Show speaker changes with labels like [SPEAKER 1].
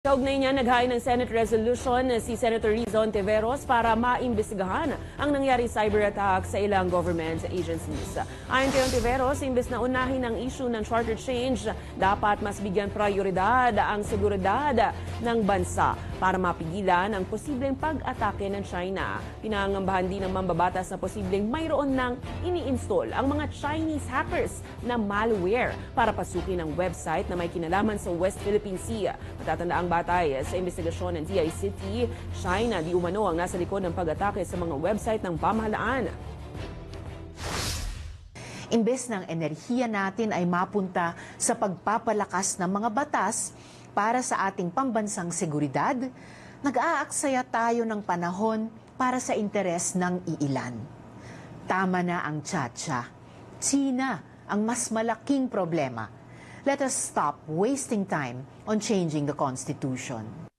[SPEAKER 1] Kaugnay niya, naghain ng Senate resolution si Senator Riza Ontiveros para maimbestigahan ang nangyari cyber attack sa ilang government agencies. Ayon kay Ontiveros, imbes na unahin ang issue ng charter change, dapat mas bigyan prioridad ang seguridad ng bansa para mapigilan ang posibleng pag-atake ng China. Pinangambahan din ng mambabatas na posibleng mayroon ng ini-install ang mga Chinese hackers na malware para pasukin ang website na may kinalaman sa West Philippine Sea. Matatandaan batay sa investigasyon ng DICT, China di umano ang nasa likod ng pag-atake sa mga website ng pamahalaan.
[SPEAKER 2] Imbes ng enerhiya natin ay mapunta sa pagpapalakas ng mga batas para sa ating pambansang seguridad, nag-aaksaya tayo ng panahon para sa interes ng iilan. Tama na ang tsa-tsa. China ang mas malaking problema. Let us stop wasting time on changing the Constitution.